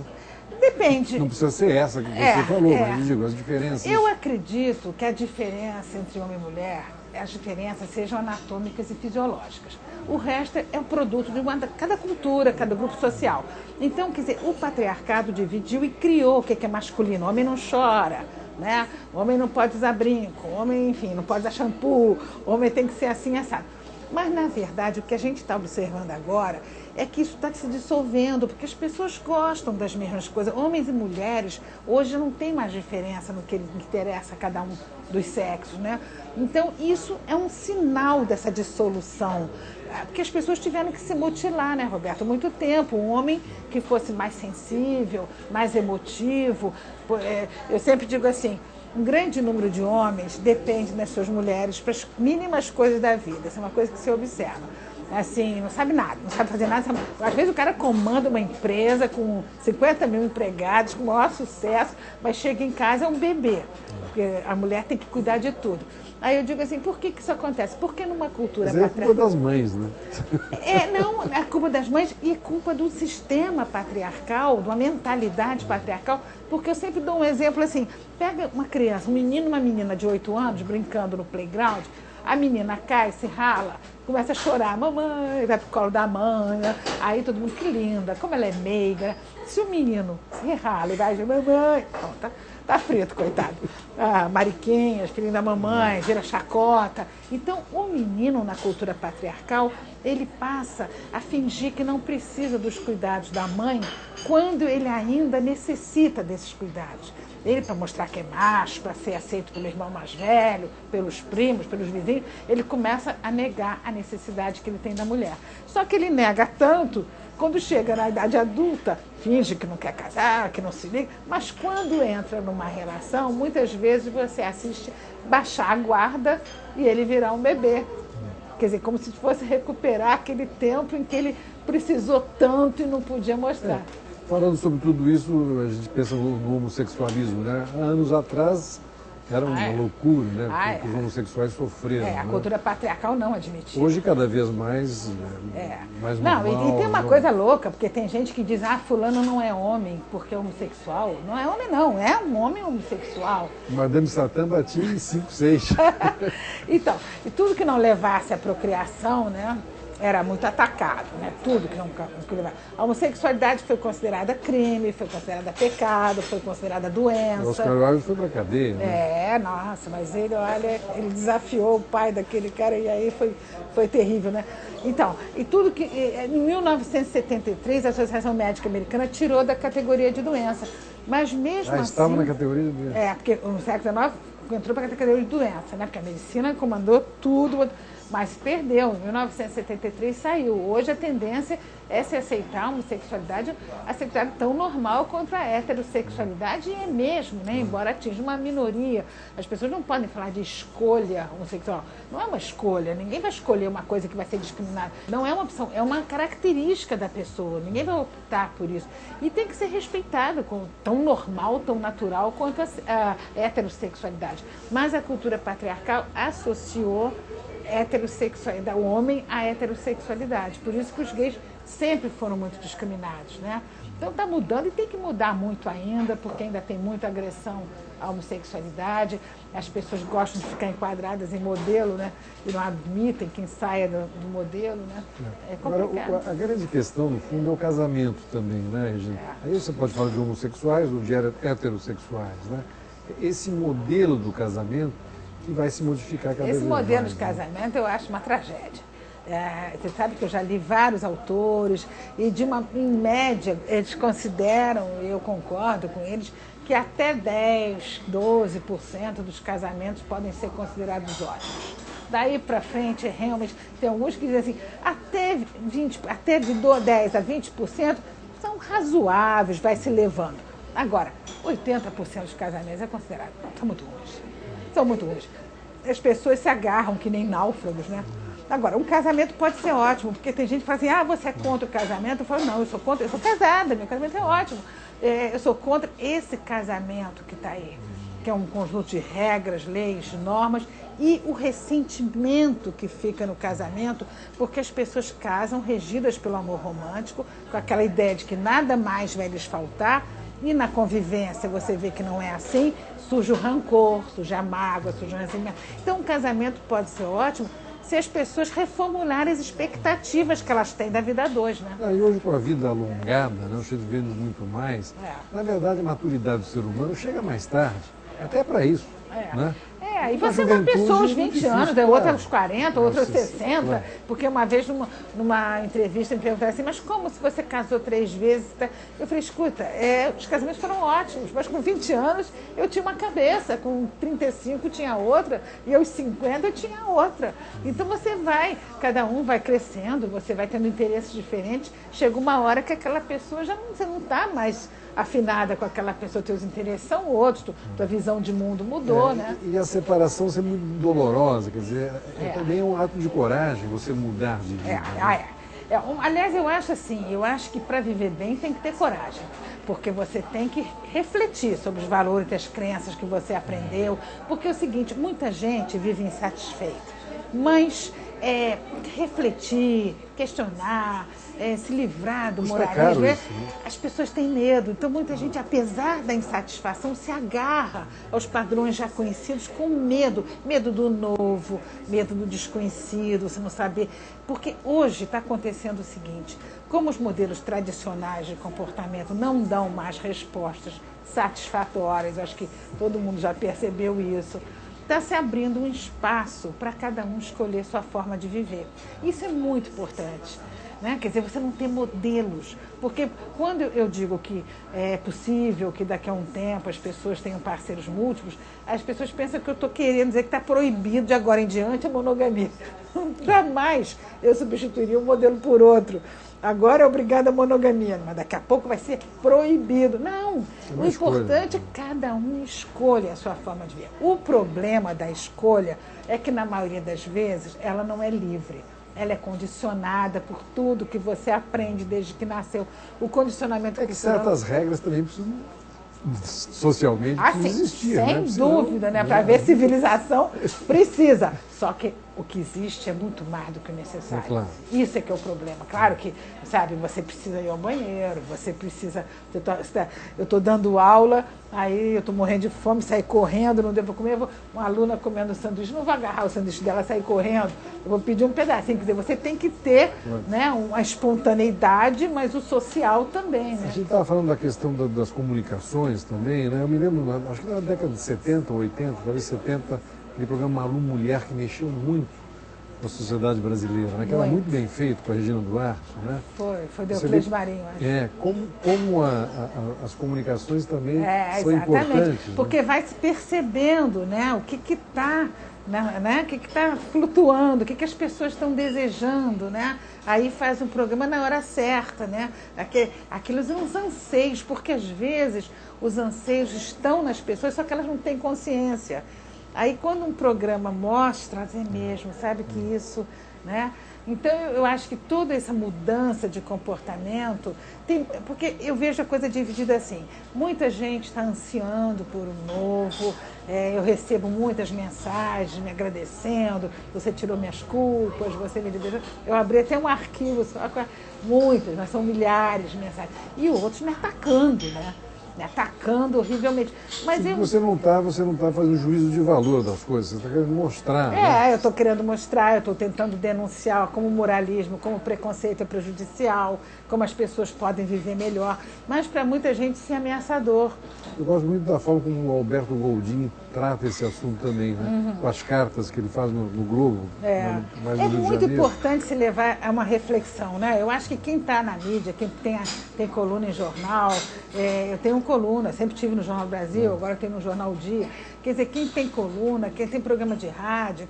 Depende. Não precisa ser essa que você falou, mas eu digo, as diferenças... Eu acredito que a diferença entre homem e mulher, as diferenças sejam anatômicas e fisiológicas. O resto é o produto de cada cultura, cada grupo social. Então, quer dizer, o patriarcado dividiu e criou o que é masculino. O homem não chora, né? O homem não pode usar brinco, o homem, enfim, não pode usar shampoo, o homem tem que ser assim, assado. Mas, na verdade, o que a gente está observando agora é que isso está se dissolvendo, porque as pessoas gostam das mesmas coisas. Homens e mulheres, hoje não tem mais diferença no que interessa a cada um dos sexos, né? Então, isso é um sinal dessa dissolução. Porque as pessoas tiveram que se mutilar, né, Roberto? Muito tempo. Um homem que fosse mais sensível, mais emotivo. Eu sempre digo assim, um grande número de homens depende das suas mulheres para as mínimas coisas da vida. Isso é uma coisa que se observa. Assim, não sabe nada, não sabe fazer nada. Às vezes o cara comanda uma empresa com 50 mil empregados, com o maior sucesso, mas chega em casa é um bebê. Porque a mulher tem que cuidar de tudo. Aí eu digo assim, por que isso acontece? Porque numa cultura patriarcal... é culpa das mães, né? Não, é culpa das mães e é culpa do sistema patriarcal, de uma mentalidade patriarcal, porque eu sempre dou um exemplo assim, pega uma criança, um menino e uma menina de 8 anos, brincando no playground, a menina cai, se rala, começa a chorar, mamãe, vai pro colo da mãe, aí todo mundo, que linda, como ela é meiga. Se o menino se rala e vai dizer, mamãe, tá frito, coitado. Mariquinhas, filhinho da mamãe, vira chacota. Então, o menino na cultura patriarcal, ele passa a fingir que não precisa dos cuidados da mãe quando ele ainda necessita desses cuidados. Ele, para mostrar que é macho, para ser aceito pelo irmão mais velho, pelos primos, pelos vizinhos, ele começa a negar a necessidade que ele tem da mulher. Só que ele nega tanto, quando chega na idade adulta, finge que não quer casar, que não se liga, mas quando entra numa relação, muitas vezes você assiste baixar a guarda e ele virar um bebê. Quer dizer, como se fosse recuperar aquele tempo em que ele precisou tanto e não podia mostrar. Falando sobre tudo isso, a gente pensa no homossexualismo, né? Há anos atrás era uma loucura, né? Porque os homossexuais sofreram. A cultura patriarcal não admitia. Hoje, cada vez mais, mais normal. Não, e tem uma coisa louca, porque tem gente que diz, fulano não é homem porque é homossexual. Não é homem, não, é um homem homossexual. Madame Satã batia em 5, 6. Então, e tudo que não levasse à procriação, né? Era muito atacado, né? Tudo que não levava. A homossexualidade foi considerada crime, foi considerada pecado, foi considerada doença. O Oscar Wilde foi pra cadeia, né? Nossa, mas ele, olha, ele desafiou o pai daquele cara e aí foi terrível, né? Então, e tudo que... Em 1973, a Associação Médica Americana tirou da categoria de doença. Mas mesmo assim... estava na categoria de doença. Porque no século XIX entrou para a categoria de doença, né? Porque a medicina comandou tudo... Mas perdeu, em 1973 saiu. Hoje a tendência é se aceitar a homossexualidade, aceitar tão normal quanto a heterossexualidade, e é mesmo, né? Embora atinja uma minoria. As pessoas não podem falar de escolha homossexual. Não é uma escolha, ninguém vai escolher uma coisa que vai ser discriminada. Não é uma opção, é uma característica da pessoa, ninguém vai optar por isso. E tem que ser respeitado como tão normal, tão natural quanto a heterossexualidade. Mas a cultura patriarcal associou heterossexualidade, o homem à heterossexualidade. Por isso que os gays sempre foram muito discriminados, né? Então está mudando e tem que mudar muito ainda, porque ainda tem muita agressão à homossexualidade. As pessoas gostam de ficar enquadradas em modelo, né? E não admitem quem saia do modelo, né? É complicado. Agora, a grande questão, no fundo, é o casamento também, né, Regina? Aí você pode falar de homossexuais ou de heterossexuais, né? Esse modelo do casamento que vai se modificar cada vez mais. Esse modelo de casamento eu acho uma tragédia. Você sabe que eu já li vários autores e, em média, eles consideram, e eu concordo com eles, que até 10, 12% dos casamentos podem ser considerados ótimos. Daí para frente, realmente, tem alguns que dizem assim, até de 10 a 20% são razoáveis, vai se levando. Agora, 80% dos casamentos é considerado, são muito ruins. São muito ruins. As pessoas se agarram que nem náufragos, né? Agora, um casamento pode ser ótimo, porque tem gente que fala assim, você é contra o casamento? Eu falo, não, eu sou contra, eu sou casada, meu casamento é ótimo. Eu sou contra esse casamento que está aí, que é um conjunto de regras, leis, normas, E o ressentimento que fica no casamento, porque as pessoas casam regidas pelo amor romântico, com aquela ideia de que nada mais vai lhes faltar, e na convivência você vê que não é assim, surge o rancor, surge a mágoa, surge o ressentimento. Então, um casamento pode ser ótimo se as pessoas reformularem as expectativas que elas têm da vida a dois, né? E hoje, com a vida alongada, né, nós vivemos muito mais, na verdade, a maturidade do ser humano chega mais tarde, até para isso, né? E você é uma pessoa aos 20 anos, outra aos 40, outra aos 60, claro. Porque uma vez numa entrevista me perguntaram assim, mas como se você casou 3 vezes? Eu falei, escuta, os casamentos foram ótimos, mas com 20 anos eu tinha uma cabeça, com 35 tinha outra, e aos 50 eu tinha outra. Então cada um vai crescendo, você vai tendo interesses diferentes, chega uma hora que aquela pessoa você não está mais afinada com aquela pessoa, teus interesses são outros, tua visão de mundo mudou, né? E a separação ser muito dolorosa, quer dizer, também é um ato de coragem você mudar de vida. Aliás, eu acho que para viver bem tem que ter coragem, porque você tem que refletir sobre os valores das crenças que você aprendeu, porque é o seguinte, muita gente vive insatisfeita, mas refletir, questionar, se livrar do moralismo. As pessoas têm medo, então muita gente, apesar da insatisfação, se agarra aos padrões já conhecidos com medo do novo, medo do desconhecido, você não saber. Porque hoje está acontecendo o seguinte, como os modelos tradicionais de comportamento não dão mais respostas satisfatórias, acho que todo mundo já percebeu isso, está se abrindo um espaço para cada um escolher sua forma de viver. Isso é muito importante. Né? Quer dizer, você não tem modelos, porque quando eu digo que é possível que daqui a um tempo as pessoas tenham parceiros múltiplos, as pessoas pensam que eu estou querendo dizer que está proibido de agora em diante a monogamia. Jamais eu substituiria um modelo por outro. Agora é obrigado a monogamia, mas daqui a pouco vai ser proibido. Não, o importante é que cada um escolha a sua forma de ver. O problema da escolha é que, na maioria das vezes, ela não é livre. Ela é condicionada por tudo que você aprende desde que nasceu. O condicionamento que certas regras também precisam, socialmente, existir. Sem dúvida, né? Para haver civilização, precisa. Só que o que existe é muito mais do que o necessário. Claro. Isso é que é o problema. Claro que, sabe, você precisa ir ao banheiro, você precisa... Eu estou dando aula, aí eu estou morrendo de fome, sair correndo, não devo comer, uma aluna comendo sanduíche, não vou agarrar o sanduíche dela, sair correndo, eu vou pedir um pedacinho. Quer dizer, você tem que ter né, uma espontaneidade, mas o social também. Né? A gente estava falando da questão das comunicações também, né? Eu me lembro, acho que na década de 70 ou 80, talvez 70, aquele programa Malu Mulher, que mexeu muito com a sociedade brasileira, né? Que era muito bem feito com a Regina Duarte, né? Foi Deoclésio Marinho, acho. Como as comunicações também são importantes. Porque vai se percebendo, né? O que está né? O que está flutuando, o que as pessoas estão desejando, né? Aí faz um programa na hora certa, né? Aquilo são os anseios, porque às vezes os anseios estão nas pessoas, só que elas não têm consciência. Aí quando um programa mostra, é mesmo, sabe que isso, né? Então eu acho que toda essa mudança de comportamento, porque eu vejo a coisa dividida assim, muita gente está ansiando por um novo, eu recebo muitas mensagens me agradecendo, você tirou minhas culpas, você me liberou, eu abri até um arquivo só com muitas, mas são milhares de mensagens, e outros me atacando, né? Me atacando horrivelmente. Mas você não está fazendo juízo de valor das coisas, você está querendo mostrar. Né? Eu estou querendo mostrar, eu estou tentando denunciar como o moralismo, como o preconceito é prejudicial, como as pessoas podem viver melhor. Mas para muita gente isso é ameaçador. Eu gosto muito da forma como o Alberto Goldin trata esse assunto também, né? Com as cartas que ele faz no Globo. É muito importante se levar a uma reflexão, né? Eu acho que quem está na mídia, quem tem coluna em jornal, eu tenho coluna, sempre tive no Jornal Brasil, agora tenho no Jornal Dia. Quer dizer, quem tem coluna, quem tem programa de rádio,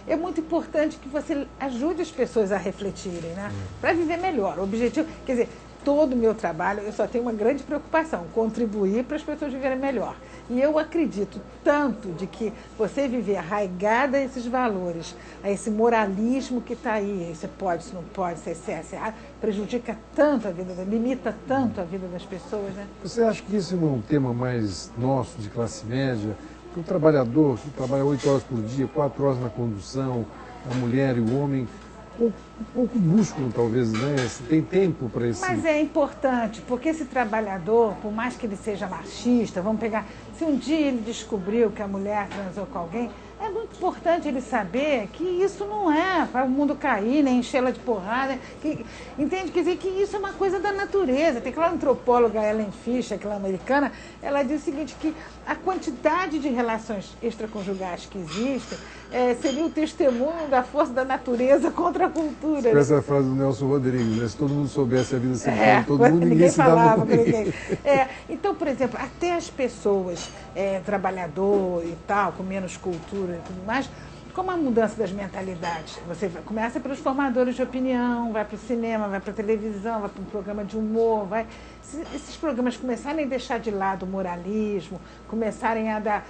é muito importante que você ajude as pessoas a refletirem, né? Para viver melhor. O objetivo, quer dizer, todo o meu trabalho, eu só tenho uma grande preocupação, contribuir para as pessoas viverem melhor. E eu acredito tanto de que você viver arraigada a esses valores, a esse moralismo que está aí, isso pode, isso não pode, isso é certo, isso é errado, prejudica tanto a vida, limita tanto a vida das pessoas, né? Você acha que isso não é um tema mais nosso, de classe média, O trabalhador que trabalha 8 horas por dia, 4 horas na condução, a mulher e o homem, pouco músculo talvez, né? Se tem tempo para esse... Mas é importante, porque esse trabalhador, por mais que ele seja machista, vamos pegar, se um dia ele descobriu que a mulher transou com alguém, é muito importante ele saber que isso não é para o mundo cair, nem enchê-la de porrada. Entende? Quer dizer que isso é uma coisa da natureza. Tem aquela antropóloga Ellen Fisher, aquela americana, ela diz o seguinte, que a quantidade de relações extraconjugais que existem seria o testemunho da força da natureza contra a cultura. Essa é a frase do Nelson Rodrigues, né? Se todo mundo soubesse a vida sexual de todo mundo, ninguém se dava falava. Então, por exemplo, até as pessoas, trabalhador e tal, com menos cultura e tudo mais, como a mudança das mentalidades, você começa pelos formadores de opinião, vai para o cinema, vai para a televisão, vai para um programa de humor, se esses programas começarem a deixar de lado o moralismo, começarem a dar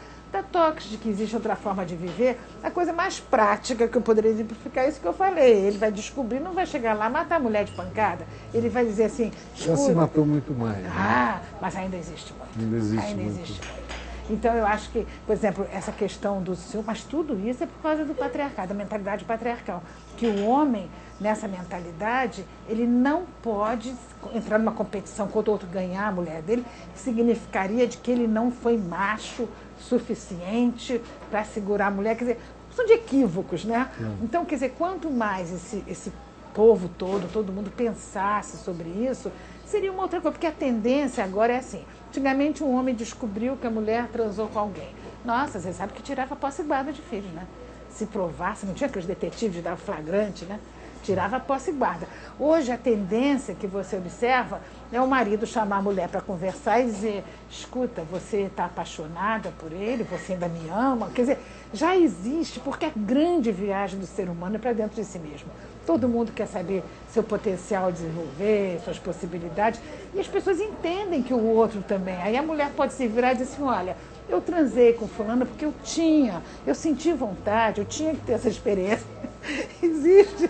toques de que existe outra forma de viver, a coisa mais prática que eu poderia exemplificar é isso que eu falei. Ele vai descobrir, não vai chegar lá, matar a mulher de pancada. Ele vai dizer assim... Já se matou muito mais. Né? Mas ainda existe muito. Ainda existe muito. Então, eu acho que, por exemplo, essa questão do ciúme, mas tudo isso é por causa do patriarcado, da mentalidade patriarcal. Que o homem, nessa mentalidade, ele não pode entrar numa competição quando o outro ganhar a mulher dele, significaria de que ele não foi macho suficiente para segurar a mulher. Quer dizer, são de equívocos, né? Então, quer dizer, quanto mais esse povo todo mundo pensasse sobre isso, seria uma outra coisa, porque a tendência agora é assim. Antigamente um homem descobriu que a mulher transou com alguém. Nossa, você sabe que tirava a posse e guarda de filho, né? Se provasse, não tinha aqueles detetives de dar flagrante, né? Tirava a posse e guarda. Hoje a tendência que você observa é o marido chamar a mulher para conversar e dizer, escuta, você está apaixonada por ele, você ainda me ama? Quer dizer, já existe, porque a grande viagem do ser humano é para dentro de si mesmo. Todo mundo quer saber seu potencial de desenvolver, suas possibilidades, e as pessoas entendem que o outro também. Aí a mulher pode se virar e dizer assim, olha, eu transei com fulano porque eu senti vontade, eu tinha que ter essa experiência. Existe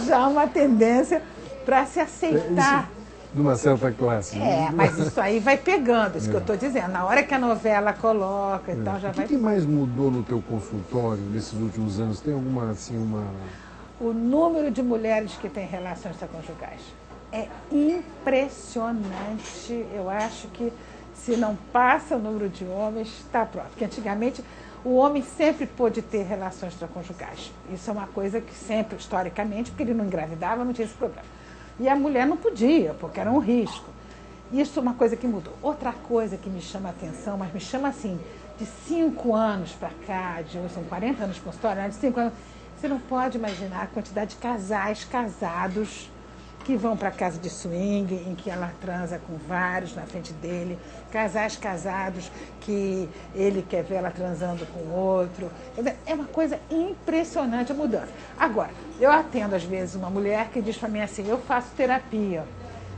já uma tendência para se aceitar. Numa certa classe. Mas isso aí vai pegando, isso que eu estou dizendo. Na hora que a novela coloca e tal, já vai... O que mais mudou no teu consultório nesses últimos anos? Tem alguma, assim, O número de mulheres que têm relações extraconjugais é impressionante. Eu acho que se não passa o número de homens, está pronto. Porque antigamente o homem sempre pôde ter relações extraconjugais. Isso é uma coisa que sempre, historicamente, porque ele não engravidava, não tinha esse problema. E a mulher não podia, porque era um risco. Isso é uma coisa que mudou. Outra coisa que me chama a atenção, mas me chama assim, de 5 anos para cá, são 40 anos de consultório, né? De 5 anos, você não pode imaginar a quantidade de casais casados que vão para a casa de swing, em que ela transa com vários na frente dele, casais casados que ele quer ver ela transando com outro. É uma coisa impressionante a mudança. Agora, eu atendo às vezes uma mulher que diz para mim assim, eu faço terapia,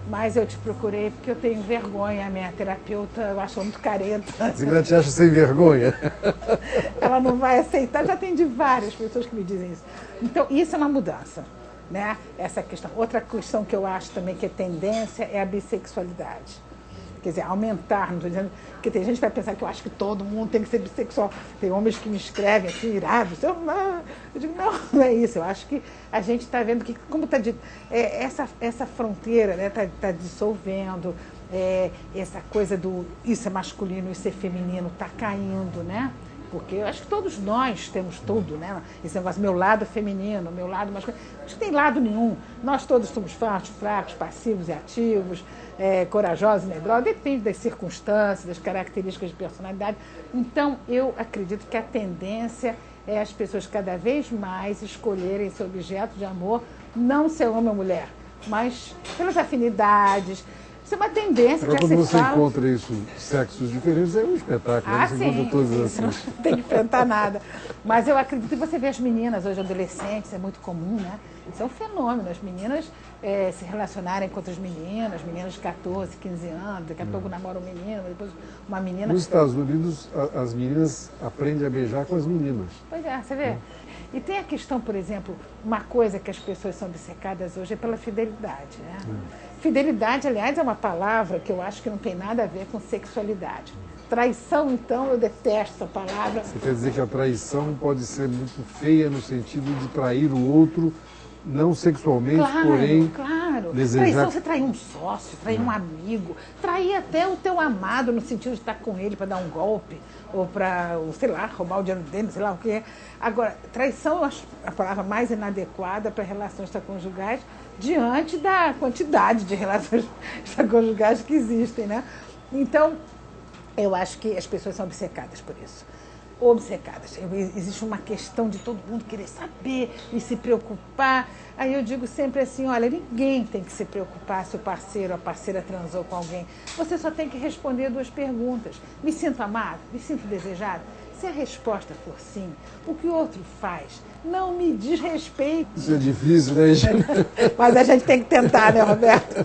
mas eu te procurei porque eu tenho vergonha, a minha terapeuta eu acho muito careta. Você ainda te acha sem vergonha? Ela não vai aceitar, já atendi várias pessoas que me dizem isso. Então, isso é uma mudança. Né? Essa questão. Outra questão que eu acho também que é tendência é a bissexualidade. Quer dizer, aumentar, não estou dizendo, porque tem gente que vai pensar que eu acho que todo mundo tem que ser bissexual. Tem homens que me escrevem assim, irados. Eu digo, não é isso. Eu acho que a gente está vendo que, como está dito, essa fronteira está, né, tá dissolvendo, essa coisa do isso é masculino, isso é feminino, está caindo, né? Porque eu acho que todos nós temos tudo, né? Esse negócio, meu lado feminino, meu lado masculino. Acho que tem lado nenhum. Nós todos somos fortes, fracos, passivos e ativos, corajosos e medrosos. Depende das circunstâncias, das características de personalidade. Então, eu acredito que a tendência é as pessoas cada vez mais escolherem esse objeto de amor, não ser homem ou mulher, mas pelas afinidades. Isso é uma tendência, já quando você encontra isso, sexos diferentes, é um espetáculo. Você encontra todas assim. Não tem que enfrentar nada. Mas eu acredito que você vê as meninas hoje, adolescentes, é muito comum, né? Isso é um fenômeno, as meninas se relacionarem com outras meninas de 14, 15 anos, daqui a pouco namoram um menino, depois uma menina... Nos Estados Unidos, as meninas aprendem a beijar com as meninas. Pois é, você vê. E tem a questão, por exemplo, uma coisa que as pessoas são obcecadas hoje é pela fidelidade, né? Fidelidade, aliás, é uma palavra que eu acho que não tem nada a ver com sexualidade. Traição, então, eu detesto a palavra. Você quer dizer que a traição pode ser muito feia no sentido de trair o outro, não sexualmente, porém desejar... Traição, você trair um sócio, trair um amigo, trair até o teu amado no sentido de estar com ele para dar um golpe, ou para, sei lá, roubar o dinheiro dele, sei lá o que é. Agora, traição eu acho a palavra mais inadequada para relações extraconjugais diante da quantidade de relações extraconjugais que existem, né? Então, eu acho que as pessoas são obcecadas por isso. Obcecadas. Existe uma questão de todo mundo querer saber e se preocupar. Aí eu digo sempre assim, olha, ninguém tem que se preocupar se o parceiro ou a parceira transou com alguém. Você só tem que responder 2 perguntas. Me sinto amado? Me sinto desejado? Se a resposta for sim, o que o outro faz não me diz respeito. Isso é difícil, né, gente? Mas a gente tem que tentar, né, Roberto?